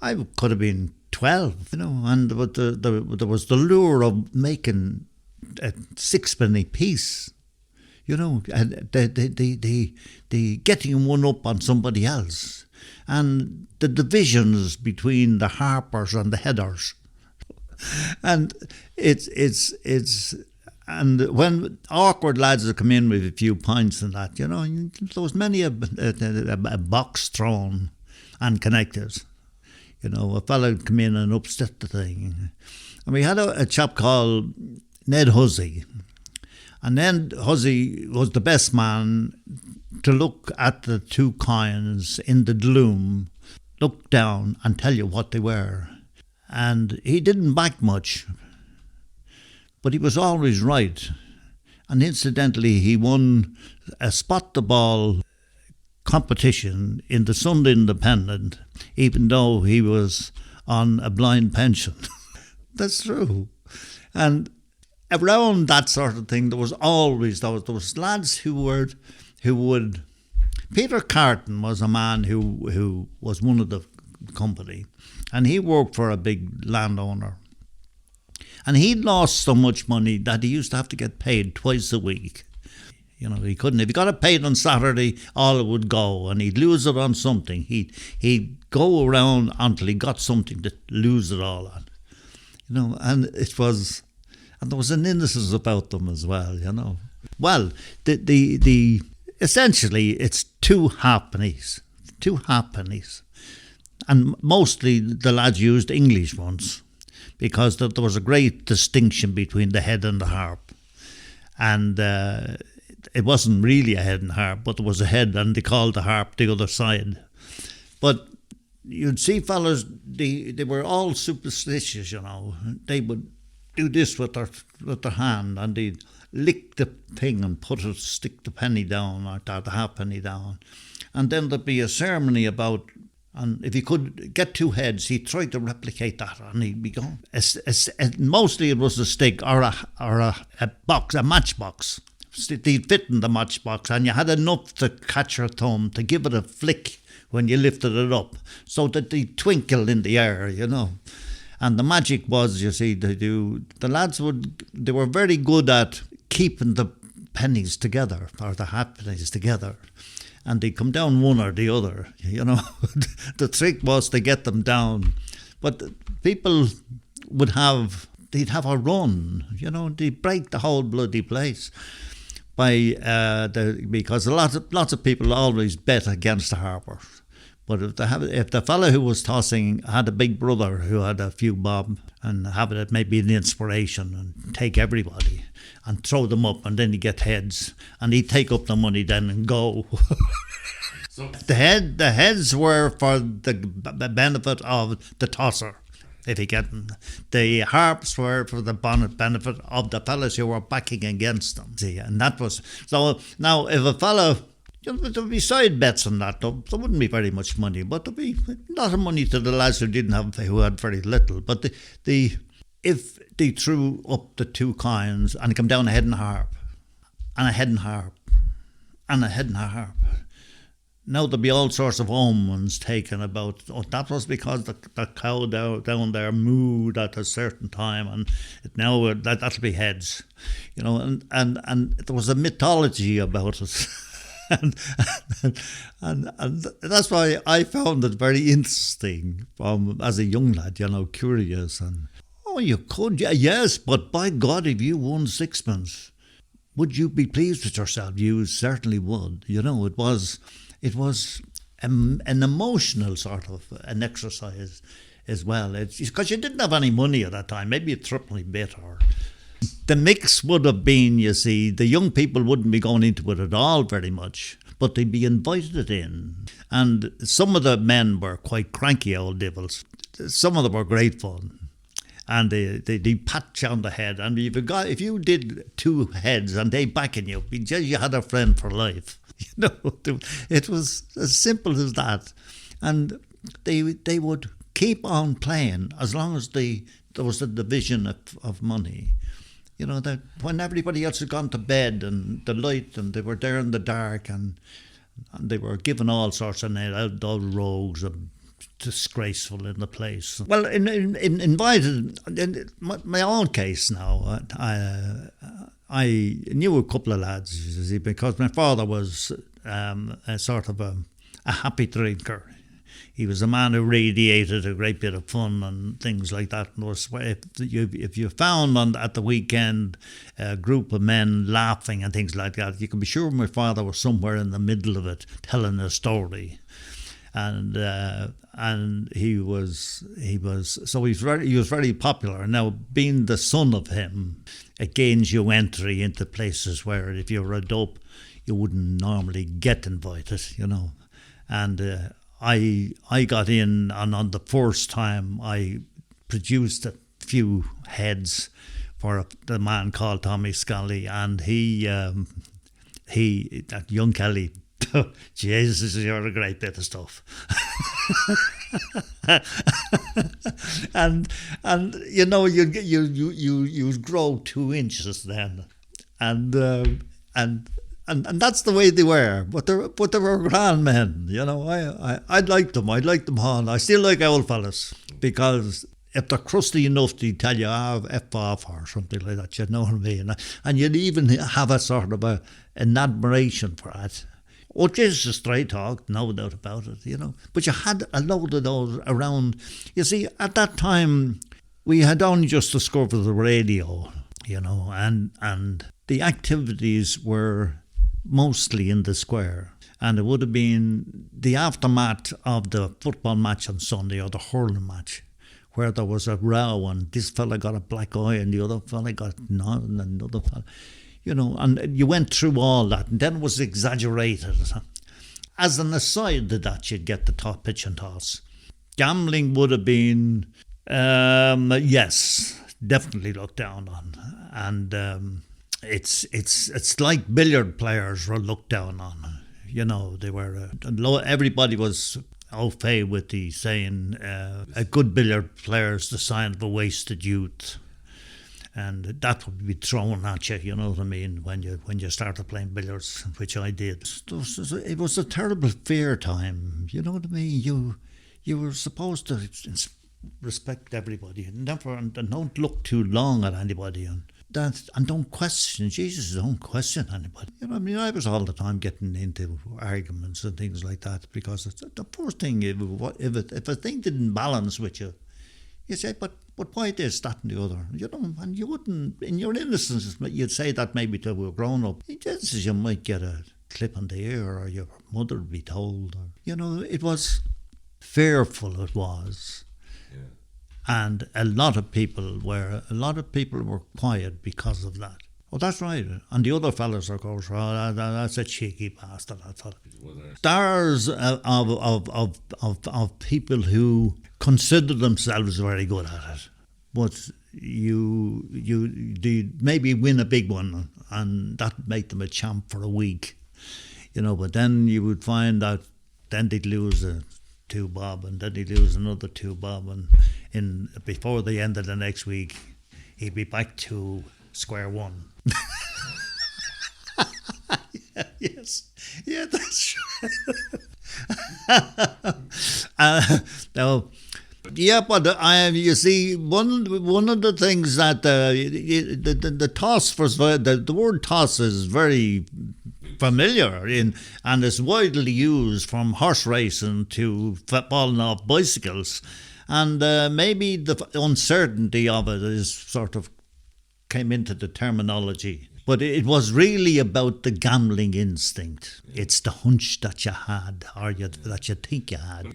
I could have been 12, and there was the lure of making a sixpenny piece, and the getting one up on somebody else, and the divisions between the harpers and the headers, and it's and when awkward lads would come in with a few pints and that, there was many a box thrown and connected. A fella would come in and upset the thing. And we had a chap called Ned Hussey. And Ned Hussey was the best man to look at the two coins in the gloom, look down and tell you what they were. And he didn't back much, but he was always right. And incidentally, he won a spot the ball competition in the Sunday Independent, even though he was on a blind pension. That's true. And around that sort of thing, there was always there was lads who would. Peter Carton was a man who was one of the company, and he worked for a big landowner. And he lost so much money that he used to have to get paid twice a week. He couldn't. If he got it paid on Saturday, all it would go, and he'd lose it on something. He'd go around until he got something to lose it all on. And it was, and there was an innocence about them as well. Well, the essentially it's two halfpennies, and mostly the lads used English ones, because there was a great distinction between the head and the harp, and it wasn't really a head and harp, but there was a head, and they called the harp the other side. But you'd see fellas, they were all superstitious, They would do this with their hand, and they'd lick the thing and stick the penny down, or the halfpenny down. And then there'd be a ceremony about, and if he could get two heads, he tried to replicate that, and he'd be going. Mostly it was a stick or a box, a matchbox. They'd fit in the matchbox, and you had enough to catch your thumb to give it a flick when you lifted it up, so that they twinkled in the air, And the magic was, the lads they were very good at keeping the pennies together, or the halfpennies together, and they'd come down one or the other, The trick was to get them down, but people they'd have a run, they'd break the whole bloody place. Because lots of people always bet against the harper. But if the fellow who was tossing had a big brother who had a few bob, and have it maybe an inspiration, and take everybody and throw them up, and then he'd get heads, and he'd take up the money then and go. So the heads were for the benefit of the tosser. If you get them. The harps were for the benefit of the fellas who were backing against them. See, and that was so. Now, if a fellow, there'd be side bets on that. There wouldn't be very much money, but there'd be a lot of money to the lads who had very little. But if they threw up the two coins and come down a head and harp, and a head and harp, and a head and a harp. Now there'll be all sorts of omens taken about, that was because the cow down there mooed at a certain time, and now that'll be heads, and there was a mythology about it. and that's why I found it very interesting as a young lad, curious. And you could, yes, but by God, if you won sixpence, would you be pleased with yourself? You certainly would. It was an emotional sort of an exercise as well. It's because you didn't have any money at that time, maybe a threepenny bit. Or the mix would have been, the young people wouldn't be going into it at all very much, but they'd be invited in. And some of the men were quite cranky old devils. Some of them were great fun. And they pat you on the head. And if you did two heads and they backing you, you had a friend for life. It was as simple as that. And they would keep on playing as long as there was a division of money. That when everybody else had gone to bed, and the light, and they were there in the dark, and they were given all sorts of names, old rogues and disgraceful in the place. Well, in invited, in my own case now, I knew a couple of lads, you see, because my father was a sort of a happy drinker. He was a man who radiated a great bit of fun and things like that. And if you found at the weekend a group of men laughing and things like that, you can be sure my father was somewhere in the middle of it telling a story. And he was very popular. Now, being the son of him, it gains you entry into places where if you were a dope, you wouldn't normally get invited, you know. And I got in, and on the first time I produced a few heads for the man called Tommy Scully, and that young Kelly, Jesus, you're a great bit of stuff. and you know you grow 2 inches then, and that's the way they were. But they were grand men, you know. I liked them. I liked them all. I still like old fellas, because if they're crusty enough to tell you, F off or something like that, you know what I mean? And you'd even have a sort of an admiration for it. Oh, Jesus, straight talk, no doubt about it, you know. But you had a load of those around. You see, at that time, we had only just discovered the radio, you know, and the activities were mostly in the square. And it would have been the aftermath of the football match on Sunday, or the hurling match, where there was a row and this fella got a black eye and the other fella got none and another fella, you know, and you went through all that, and then it was exaggerated. As an aside to that, you'd get the pitch and toss. Gambling would have been, yes, definitely looked down on. And it's like billiard players were looked down on. You know, they were, everybody was au fait with the saying, a good billiard player is the sign of a wasted youth. And that would be thrown at you, you know what I mean, when you started playing billiards, which I did. It was a terrible fear time, you know what I mean? You were supposed to respect everybody, and don't look too long at anybody, and don't question. Jesus, don't question anybody. You know, I mean, I was all the time getting into arguments and things like that, because the first thing, if a thing didn't balance with you, you say, but why this, that and the other? You know, and you wouldn't, in your innocence, you'd say that maybe to a grown-up. Just as you might get a clip on the ear, or your mother would be told. Or, you know, it was fearful, it was. Yeah. And a lot of people were quiet because of that. Oh, that's right. And the other fellas, of course, that's a cheeky bastard. I thought. Stars of people who consider themselves very good at it, but you maybe win a big one, and that make them a champ for a week, you know. But then you would find out, then they'd lose a 2 bob, and then they'd lose another 2 bob, and before the end of the next week, he'd be back to square one. Yes, yeah, that's right. Now, yeah, but you see, one of the things that the toss was, the word toss is very familiar and is widely used, from horse racing to falling off bicycles, and maybe the uncertainty of it is sort of came into the terminology. But it was really about the gambling instinct. It's the hunch that you had, or that you think you had.